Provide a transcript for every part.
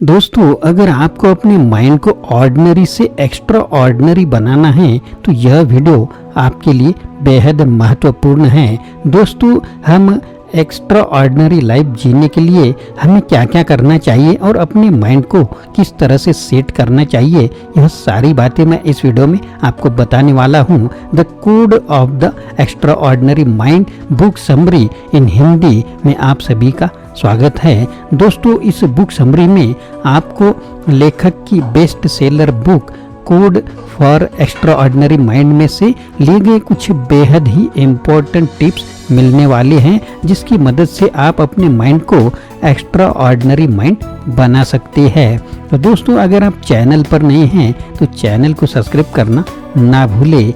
दोस्तों, अगर आपको अपने माइंड को ऑर्डिनरी से एक्स्ट्रा ऑर्डिनरी बनाना है तो यह वीडियो आपके लिए बेहद महत्वपूर्ण है। दोस्तों, हम एक्स्ट्रा ऑर्डिनरी लाइफ जीने के लिए हमें क्या क्या करना चाहिए और अपने माइंड को किस तरह से सेट करना चाहिए, यह सारी बातें मैं इस वीडियो में आपको बताने वाला हूँ। The code of the extra ordinary mind book summary इन हिंदी में आप सभी का स्वागत है। दोस्तों, इस बुक समरी में आपको लेखक की best seller book code for extra ordinary mind में से लिए गए कुछ बेहद ही इम्पोर्टेंट टिप्स मिलने वाले हैं, जिसकी मदद से आप अपने माइंड को एक्स्ट्रा ऑर्डिनरी माइंड बना सकते हैं। तो दोस्तों, अगर आप चैनल पर नए हैं तो चैनल को सब्सक्राइब करना ना भूलें।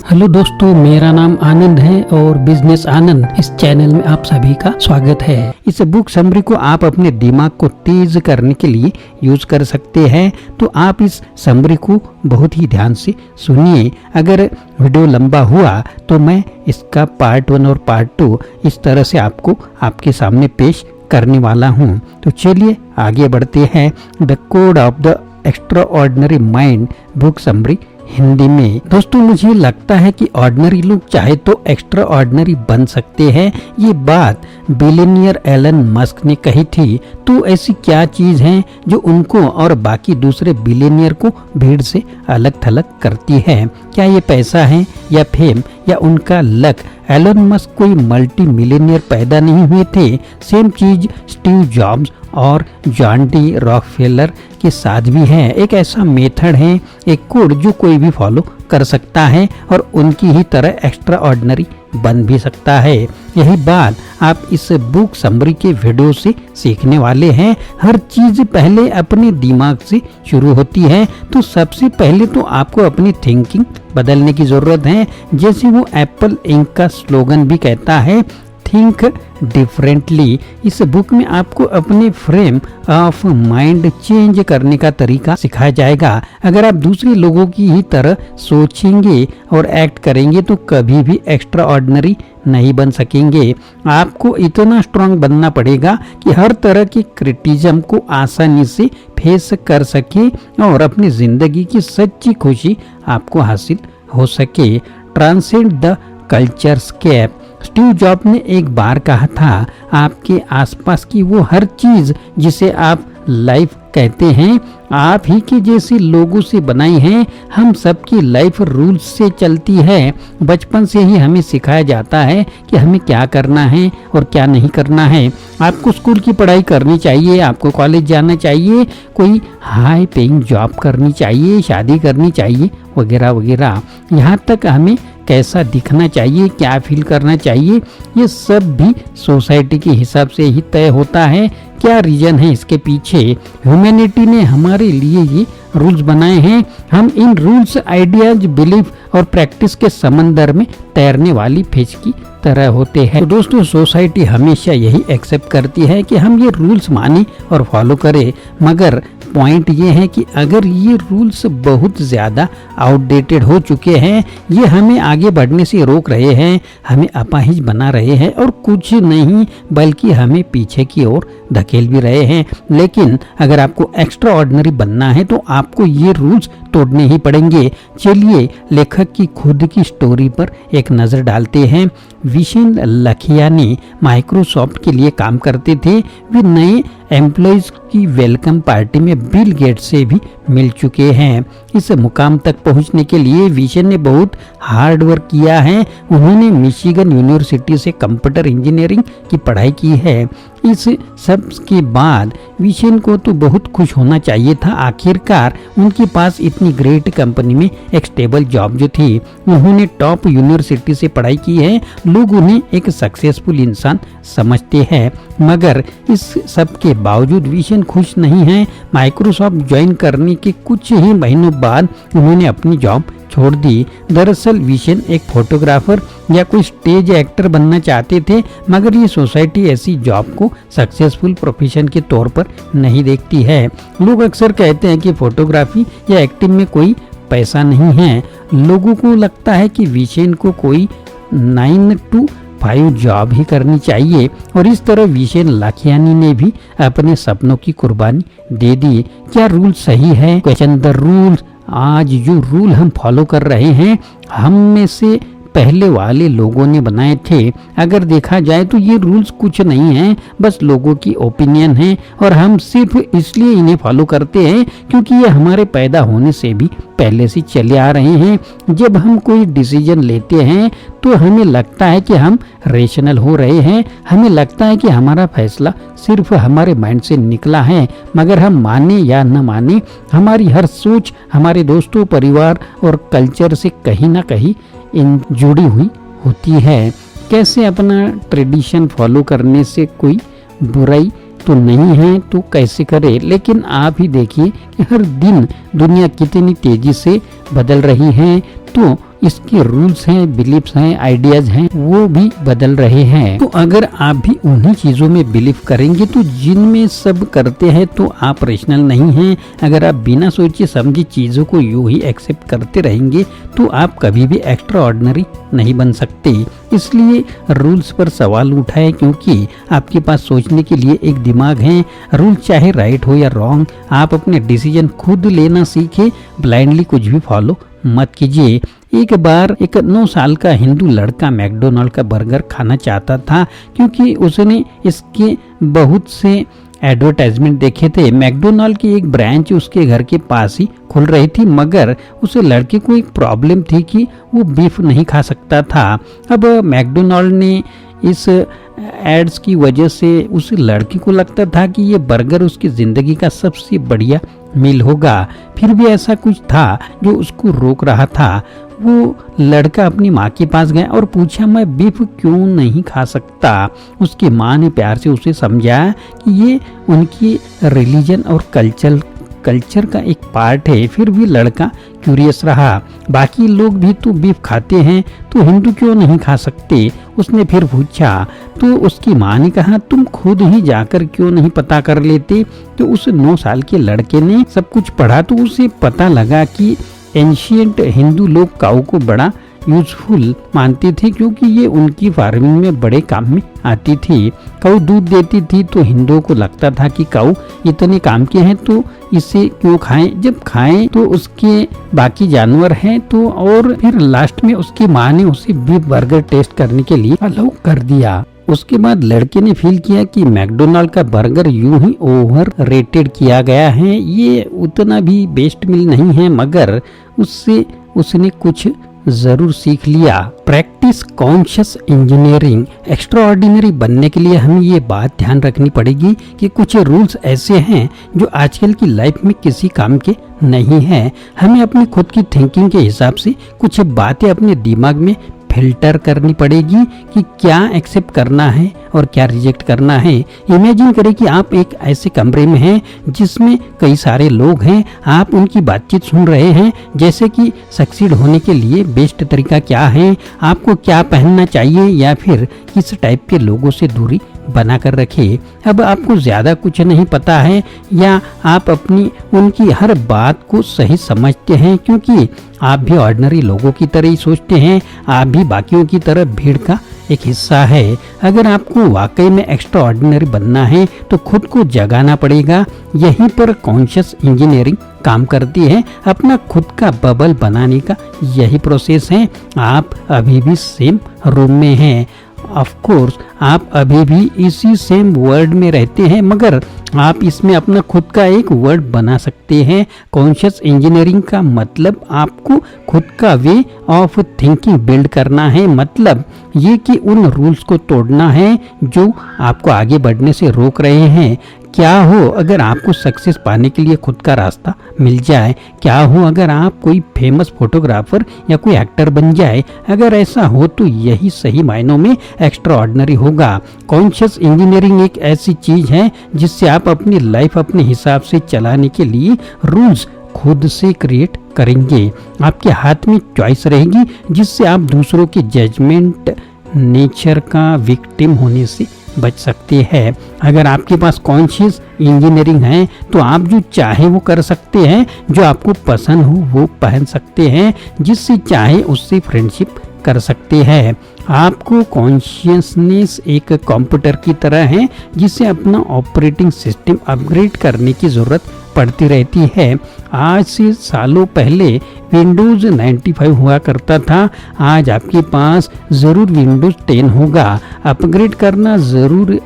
हेलो दोस्तों, मेरा नाम आनंद है और बिजनेस आनंद इस चैनल में आप सभी का स्वागत है। इस बुक समरी को आप अपने दिमाग को तेज करने के लिए यूज कर सकते हैं, तो आप इस समरी को बहुत ही ध्यान से सुनिए। अगर वीडियो लंबा हुआ तो मैं इसका पार्ट 1 और पार्ट 2 इस तरह से आपको आपके सामने पेश करने वाला हूँ। तो चलिए आगे बढ़ते हैं। The code of the extra ordinary mind book summary Hindi में। दोस्तों, मुझे लगता है कि ऑर्डिनरी लोग चाहे तो एक्स्ट्रा ऑर्डिनरी बन सकते हैं। ये बात बिलियनियर एलन मस्क ने कही थी। तो ऐसी क्या चीज है जो उनको और बाकी दूसरे बिलियनियर को भीड़ से अलग थलग करती है? क्या ये पैसा है या फेम या उनका लक? एलन मस्क कोई मल्टी मिलियनियर पैदा नहीं हुए थे। सेम चीज स्टीव जॉब्स और जॉन डी रॉकफेलर के साथ भी है। एक ऐसा मेथड है, एक कोड जो कोई भी फॉलो कर सकता है और उनकी ही तरह एक्स्ट्रा ऑर्डिनरी बन भी सकता है। यही बात आप इस बुक समरी के वीडियो से सीखने वाले हैं। हर चीज पहले अपने दिमाग से शुरू होती है, तो सबसे पहले तो आपको अपनी थिंकिंग बदलने की जरूरत है। जैसे वो एप्पल इंक का स्लोगन भी कहता है, थिंक डिफरेंटली। इस बुक में आपको अपने फ्रेम ऑफ माइंड चेंज करने का तरीका सिखाया जाएगा। अगर आप दूसरे लोगों की ही तरह सोचेंगे और एक्ट करेंगे तो कभी भी एक्स्ट्रा ऑर्डिनरी नहीं बन सकेंगे। आपको इतना स्ट्रांग बनना पड़ेगा कि हर तरह की क्रिटिसिज्म को आसानी से फेस कर सके और अपनी जिंदगी की सच्ची खुशी आपको हासिल हो सके। Transcend the culturescape. Steve Job ने एक बार कहा था, आपके आसपास की वो हर चीज जिसे आप लाइफ कहते हैं आप ही के जैसे लोगों से बनाई है। हम सबकी लाइफ रूल्स से चलती है। बचपन से ही हमें सिखाया जाता है कि हमें क्या करना है और क्या नहीं करना है। आपको स्कूल की पढ़ाई करनी चाहिए, आपको कॉलेज जाना चाहिए, कोई हाई पेइंग जॉब करनी चाहिए, शादी करनी चाहिए वगैरह वगैरह। यहाँ तक हमें कैसा दिखना चाहिए, क्या फील करना चाहिए, ये सब भी सोसाइटी के हिसाब से ही तय होता है। क्या रीजन है इसके पीछे? ह्यूमैनिटी ने हमारे लिए ये रूल्स बनाए हैं। हम इन रूल्स, आइडियाज, बिलीफ और प्रैक्टिस के समंदर में तैरने वाली फिश की तरह होते हैं। तो दोस्तों, सोसाइटी हमेशा यही एक्सेप्ट करती है कि हम ये रूल्स माने और फॉलो करें, मगर पॉइंट ये है कि अगर ये रूल्स बहुत ज़्यादा आउटडेटेड हो चुके हैं, ये हमें आगे बढ़ने से रोक रहे हैं, हमें अपाहिज बना रहे हैं और कुछ नहीं बल्कि हमें पीछे की ओर धकेल भी रहे हैं। लेकिन अगर आपको एक्स्ट्रा ऑर्डिनरी बनना है तो आपको ये रूल्स तोड़ने ही पड़ेंगे। चलिए लेखक की खुद की स्टोरी पर एक नज़र डालते हैं। विशेन लखियानी माइक्रोसॉफ्ट के लिए काम करते थे। वे नए एम्प्लॉयज की वेलकम पार्टी में बिल गेट्स से भी मिल चुके हैं। इस मुकाम तक पहुंचने के लिए विशेन ने बहुत हार्ड वर्क किया है। उन्होंने मिशिगन यूनिवर्सिटी से कंप्यूटर इंजीनियरिंग की पढ़ाई की है। इस सब के बाद विशेन को तो बहुत खुश होना चाहिए था। आखिरकार उनके पास इतनी ग्रेट कंपनी में एक स्टेबल जॉब जो थी। उन्होंने टॉप यूनिवर्सिटी से पढ़ाई की है, लोग उन्हें एक सक्सेसफुल इंसान समझते हैं। मगर इस सब के बावजूद विशेन खुश नहीं है। माइक्रोसॉफ्ट ज्वाइन करने के कुछ ही महीनों बाद उन्होंने अपनी जॉब छोड़ दी। दरअसल विशेन एक फोटोग्राफर या कोई स्टेज एक्टर बनना चाहते थे, मगर ये सोसाइटी ऐसी जॉब को सक्सेसफुल प्रोफेशन के तौर पर नहीं देखती है। लोग अक्सर कहते हैं कि फोटोग्राफी या एक्टिंग में कोई पैसा नहीं है। लोगों को लगता है कि विशेन को कोई 9 to 5 जॉब ही करनी चाहिए। और इस तरह विशेन लाखियानी ने भी अपने सपनों की कुर्बानी दे दी। क्या रूल सही है? Question the rule. आज जो रूल हम फॉलो कर रहे हैं, हम में से पहले वाले लोगों ने बनाए थे। अगर देखा जाए तो ये रूल्स कुछ नहीं है, बस लोगों की ओपिनियन है और हम सिर्फ इसलिए इन्हें फॉलो करते हैं क्योंकि ये हमारे पैदा होने से भी पहले से चले आ रहे हैं। जब हम कोई डिसीजन लेते हैं तो हमें लगता है कि हम रेशनल हो रहे हैं, हमें लगता है कि हमारा फैसला सिर्फ हमारे माइंड से निकला है, मगर हम माने या न माने हमारी हर सोच हमारे दोस्तों, परिवार और कल्चर से कहीं ना कहीं जुड़ी हुई होती है। कैसे अपना ट्रेडिशन फॉलो करने से कोई बुराई तो नहीं है, तो कैसे करे। लेकिन आप ही देखिए कि हर दिन दुनिया कितनी तेजी से बदल रही है, तो इसके रूल्स हैं, बिलीफ्स हैं, आइडियाज हैं, वो भी बदल रहे हैं। तो अगर आप भी उन्हीं चीजों में बिलीव करेंगे तो जिनमें सब करते हैं तो आप रेशनल नहीं हैं। अगर आप बिना सोचे समझे चीजों को यूं ही एक्सेप्ट करते रहेंगे तो आप कभी भी एक्स्ट्रा ऑर्डिनरी नहीं बन सकते। इसलिए रूल्स पर सवाल उठाए, क्योंकि आपके पास सोचने के लिए एक दिमाग है। रूल चाहे राइट हो या रॉन्ग, आप अपने डिसीजन खुद लेना सीखे, ब्लाइंडली कुछ भी फॉलो मत कीजिए। एक बार एक 9 साल का हिंदू लड़का मैकडोनाल्ड का बर्गर खाना चाहता था, क्योंकि उसने इसके बहुत से एडवर्टाइजमेंट देखे थे। मैकडोनाल्ड की एक ब्रांच उसके घर के पास ही खुल रही थी, मगर उस लड़के को एक प्रॉब्लम थी कि वो बीफ नहीं खा सकता था। अब मैकडोनाल्ड ने इस एड्स की वजह से उस लड़के को लगता था कि ये बर्गर उसकी जिंदगी का सबसे बढ़िया मील होगा। फिर भी ऐसा कुछ था जो उसको रोक रहा था। वो लड़का अपनी माँ के पास गया और पूछा, मैं बीफ क्यों नहीं खा सकता। उसकी माँ ने प्यार से उसे समझाया कि ये उनकी रिलीजन और कल्चर का एक पार्ट है। फिर भी लड़का क्यूरियस रहा, बाकी लोग भी तो बीफ खाते हैं, तो हिंदू क्यों नहीं खा सकते। उसने फिर पूछा, तो उसकी माँ ने कहा, तुम खुद ही जाकर क्यों नहीं पता कर लेते। तो उस 9 साल के लड़के ने सब कुछ पढ़ा, तो उसे पता लगा कि एंशिएंट हिंदू लोग काऊ को बड़ा यूजफुल मानते थे, क्योंकि ये उनकी फार्मिंग में बड़े काम में आती थी। काऊ दूध देती थी, तो हिंदुओं को लगता था कि काऊ इतने काम के हैं तो इसे क्यों खाएं, जब खाएं तो उसके बाकी जानवर हैं। तो और फिर लास्ट में उसकी माँ ने उसे बीफ बर्गर टेस्ट करने के लिए अलाउ कर दिया। उसके बाद लड़के ने फील किया कि मैकडोनाल्ड का बर्गर यूं ही ओवर रेटेड किया गया है, ये उतना भी बेस्ट मील नहीं है, मगर उससे उसने कुछ जरूर सीख लिया। Practice conscious engineering. Extra ordinary बनने के लिए हमें ये बात ध्यान रखनी पड़ेगी कि कुछ रूल्स ऐसे हैं जो आजकल की लाइफ में किसी काम के नहीं है। हमें अपनी खुद की थिंकिंग के हिसाब से कुछ बातें अपने दिमाग में फिल्टर करनी पड़ेगी कि क्या एक्सेप्ट करना है और क्या रिजेक्ट करना है। इमेजिन करें कि आप एक ऐसे कमरे में हैं जिसमें कई सारे लोग हैं, आप उनकी बातचीत सुन रहे हैं, जैसे कि सक्सीड होने के लिए बेस्ट तरीका क्या है, आपको क्या पहनना चाहिए, या फिर किस टाइप के लोगों से दूरी बना कर रखे। अब आपको ज्यादा कुछ नहीं पता है, या आप अपनी उनकी हर बात को सही समझते हैं, क्योंकि आप भी ऑर्डिनरी लोगों की तरह ही सोचते हैं, आप भी बाकियों की तरह भीड़ का एक हिस्सा है। अगर आपको वाकई में एक्स्ट्रा ऑर्डिनरी बनना है तो खुद को जगाना पड़ेगा। यहीं पर कॉन्शियस इंजीनियरिंग काम करती है। अपना खुद का बबल बनाने का यही प्रोसेस है। आप अभी भी सेम रूम में हैं, ऑफ कोर्स आप अभी भी इसी सेम वर्ड में रहते हैं, मगर आप इसमें अपना खुद का एक वर्ड बना सकते हैं। कॉन्शियस इंजीनियरिंग का मतलब आपको खुद का वे ऑफ थिंकिंग बिल्ड करना है। मतलब ये कि उन रूल्स को तोड़ना है जो आपको आगे बढ़ने से रोक रहे हैं। क्या हो अगर आपको सक्सेस पाने के लिए खुद का रास्ता मिल जाए? क्या हो अगर आप कोई फेमस फोटोग्राफर या कोई एक्टर बन जाए? अगर ऐसा हो तो यही सही मायनों में एक्स्ट्रा ऑर्डिनरी होगा। कॉन्शियस इंजीनियरिंग एक ऐसी चीज है जिससे आप अपनी लाइफ अपने हिसाब से चलाने के लिए रूल्स खुद से क्रिएट करेंगे। आपके हाथ में चॉइस रहेगी, जिससे आप दूसरों के जजमेंट नेचर का विक्टिम होने से बच सकते हैं। अगर आपके पास कॉन्शियस इंजीनियरिंग है तो आप जो चाहे वो कर सकते हैं, जो आपको पसंद हो वो पहन सकते हैं, जिससे चाहे उससे फ्रेंडशिप कर सकते हैं। आपको कॉन्शियसनेस एक कंप्यूटर की तरह है जिसे अपना ऑपरेटिंग सिस्टम अपग्रेड करने की ज़रूरत पड़ती रहती है। आज से सालों पहले विंडोज़ 95 हुआ करता था, आज आपके पास ज़रूर विंडोज़ 10 होगा। अपग्रेड करना ज़रूर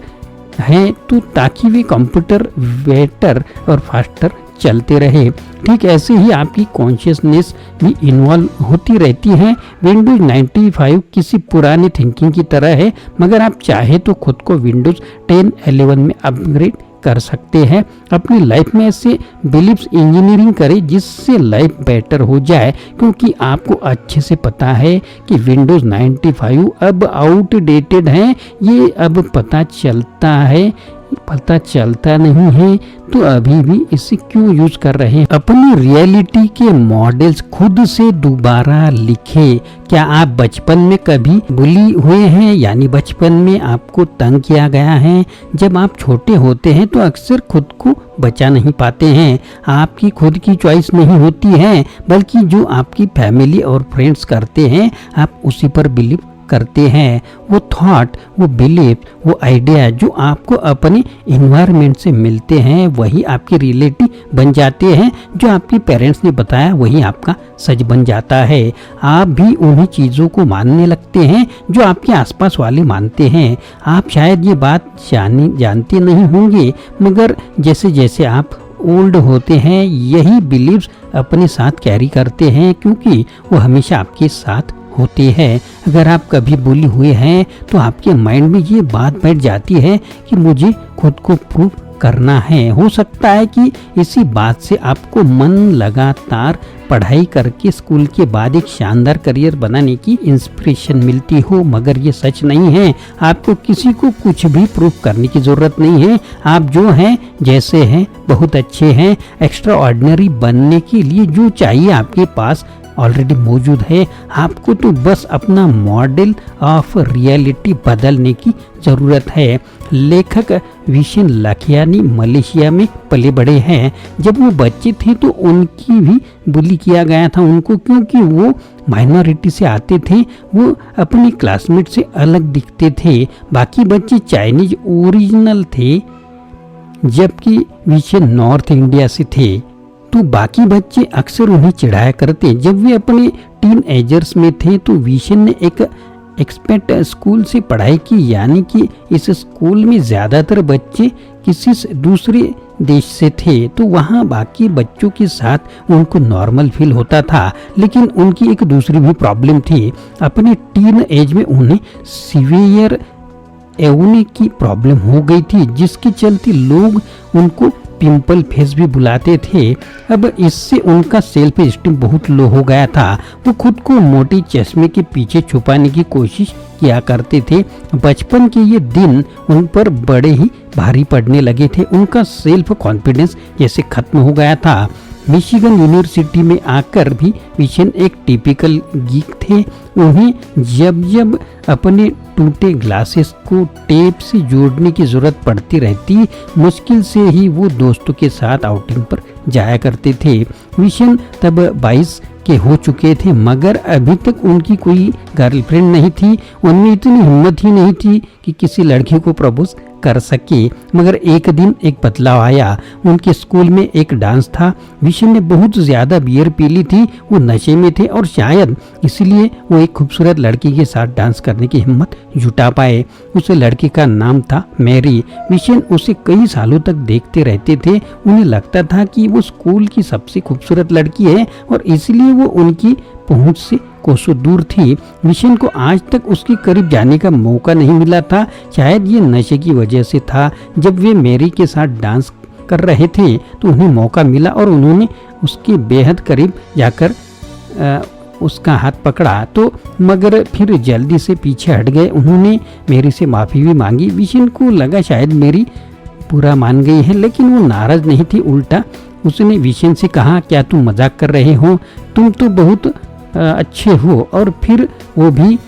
है तो ताकि वे कंप्यूटर बेटर और फास्टर चलते रहे। ठीक ऐसे ही आपकी कॉन्शियसनेस भी इन्वॉल्व होती रहती है। विंडोज़ 95 किसी पुरानी थिंकिंग की तरह है, मगर आप चाहे तो खुद को विंडोज़ 10 11 में अपग्रेड कर सकते हैं। अपनी लाइफ में ऐसे बिलीव्स इंजीनियरिंग करें जिससे लाइफ बेटर हो जाए, क्योंकि आपको अच्छे से पता है कि विंडोज़ 95 अब आउटडेटेड है। ये अब पता चलता नहीं है तो अभी भी इसे क्यों यूज कर रहे हैं। अपनी रियलिटी के मॉडल्स खुद से दोबारा लिखें। क्या आप बचपन में कभी बुली हुए हैं, यानी बचपन में आपको तंग किया गया है? जब आप छोटे होते हैं तो अक्सर खुद को बचा नहीं पाते हैं। आपकी खुद की चॉइस नहीं होती है, बल्कि जो आपकी फैमिली और फ्रेंड्स करते हैं आप उसी पर बिलीव करते हैं। वो थॉट, वो बिलीफ, वो आइडिया जो आपको अपने इन्वायरमेंट से मिलते हैं वही आपकी रियलिटी बन जाते हैं। जो आपके पेरेंट्स ने बताया वही आपका सच बन जाता है। आप भी उन्हीं चीज़ों को मानने लगते हैं जो आपके आसपास वाले मानते हैं। आप शायद ये बात जानते नहीं होंगे, मगर जैसे जैसे आप ओल्ड होते हैं यही बिलीव्स अपने साथ कैरी करते हैं, क्योंकि वो हमेशा आपके साथ होते हैं। अगर आप कभी बुली हुए हैं तो आपके माइंड में ये बात बैठ जाती है कि मुझे खुद को प्रूव करना है। हो सकता है कि इसी बात से आपको मन लगातार पढ़ाई करके स्कूल के बाद एक शानदार करियर बनाने की इंस्पिरेशन मिलती हो, मगर ये सच नहीं है। आपको किसी को कुछ भी प्रूव करने की जरूरत नहीं है। आप जो हैं, जैसे हैं, बहुत अच्छे हैं। एक्स्ट्रा ऑर्डिनरी बनने के लिए जो चाहिए आपके पास ऑलरेडी मौजूद है। आपको तो बस अपना मॉडल ऑफ रियलिटी बदलने की ज़रूरत है। लेखक विशन लाखियानी मलेशिया में पले बड़े हैं। जब वो बच्चे थे तो उनकी भी बुली किया गया था उनको, क्योंकि वो माइनॉरिटी से आते थे। वो अपने क्लासमेट से अलग दिखते थे। बाकी बच्चे चाइनीज ओरिजिनल थे, जबकि विशन नॉर्थ इंडिया से थे। तो बाकी बच्चे अक्सर उन्हें चिढ़ाया करते। जब वे अपने टीन एजर्स में थे तो विशन ने एक एक्सपेक्ट स्कूल से पढ़ाई की, यानी कि इस स्कूल में ज़्यादातर बच्चे किसी दूसरे देश से थे, तो वहाँ बाकी बच्चों के साथ उनको नॉर्मल फील होता था। लेकिन उनकी एक दूसरी भी प्रॉब्लम थी। अपने टीन एज में उन्हें सीवियर एक्ने की प्रॉब्लम हो गई थी, जिसके चलते लोग उनको पिंपल फेस भी बुलाते थे। अब इससे उनका सेल्फ स्टीम बहुत लो हो गया था। वो खुद को मोटे चश्मे के पीछे छुपाने की कोशिश किया करते थे। बचपन के ये दिन उन पर बड़े ही भारी पड़ने लगे थे। उनका सेल्फ कॉन्फिडेंस जैसे खत्म हो गया था। मिशिगन यूनिवर्सिटी में आकर भी विशन एक टिपिकल गीक थे। उन्हें जब जब अपने टूटे ग्लासेस को टेप से जोड़ने की जरूरत पड़ती रहती, मुश्किल से ही वो दोस्तों के साथ आउटिंग पर जाया करते थे। विशन तब 22 के हो चुके थे, मगर अभी तक उनकी कोई गर्लफ्रेंड नहीं थी। उनमें इतनी हिम्मत ही नहीं थी कि किसी लड़की को प्रपोज कर सके। मगर एक दिन एक बदलाव आया। उनके स्कूल में एक डांस था। विशन ने बहुत ज़्यादा बियर पी ली थी। वो नशे में थे और शायद इसलिए वो एक खूबसूरत लड़की के साथ डांस करने की हिम्मत जुटा पाए। उस लड़की का नाम था मैरी। विशन उसे कई सालों तक देखते रहते थे। उन्हें लगता था कि वो स्कूल की सबसे खूबसूरत लड़की है और इसलिए वो उनकी पहुंच से कोसों दूर थी। विशन को आज तक उसके करीब जाने का मौका नहीं मिला था। शायद ये नशे की वजह से था। जब वे मैरी के साथ डांस कर रहे थे तो उन्हें मौका मिला और उन्होंने उसके बेहद करीब जाकर उसका हाथ पकड़ा, तो मगर फिर जल्दी से पीछे हट गए। उन्होंने मैरी से माफ़ी भी मांगी। विशन को लगा शायद मैरी पूरा मान गई है, लेकिन वो नाराज़ नहीं थी। उल्टा उसने विशन से कहा, क्या तुम मजाक कर रहे हो? तुम तो बहुत अच्छे हो। और फिर वो भी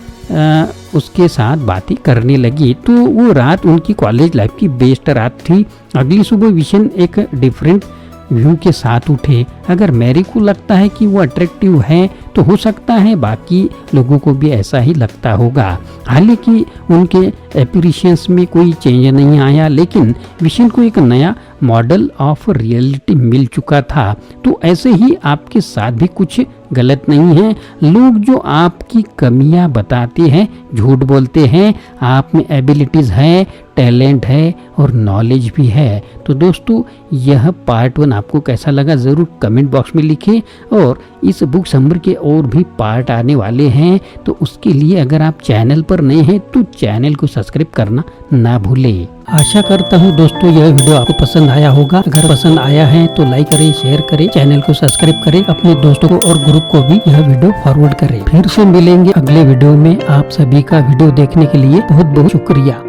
उसके साथ बातें करने लगी। तो वो रात उनकी कॉलेज लाइफ की बेस्ट रात थी। अगली सुबह विशन एक डिफरेंट व्यू के साथ उठे। अगर मैरी को लगता है कि वो अट्रैक्टिव है तो हो सकता है बाकी लोगों को भी ऐसा ही लगता होगा। हालांकि उनके एप्रीशियंस में कोई चेंज नहीं आया, लेकिन विशन को एक नया मॉडल ऑफ रियलिटी मिल चुका था। तो ऐसे ही आपके साथ भी कुछ गलत नहीं है। लोग जो आपकी कमियां बताते हैं, झूठ बोलते हैं, आप में एबिलिटीज है, टैलेंट है और नॉलेज भी है। तो दोस्तों यह पार्ट 1 आपको कैसा लगा ज़रूर कमेंट बॉक्स में लिखें। और इस बुक समरी के और भी पार्ट आने वाले हैं, तो उसके लिए अगर आप चैनल पर नए हैं तो चैनल को सब्सक्राइब करना ना भूलें। आशा करता हूँ दोस्तों यह वीडियो आपको पसंद आया होगा। अगर पसंद आया है तो लाइक करें, शेयर करें, चैनल को सब्सक्राइब करें, अपने दोस्तों को और ग्रुप को भी यह वीडियो फॉरवर्ड करें। फिर से मिलेंगे अगले वीडियो में। आप सभी का वीडियो देखने के लिए बहुत बहुत शुक्रिया।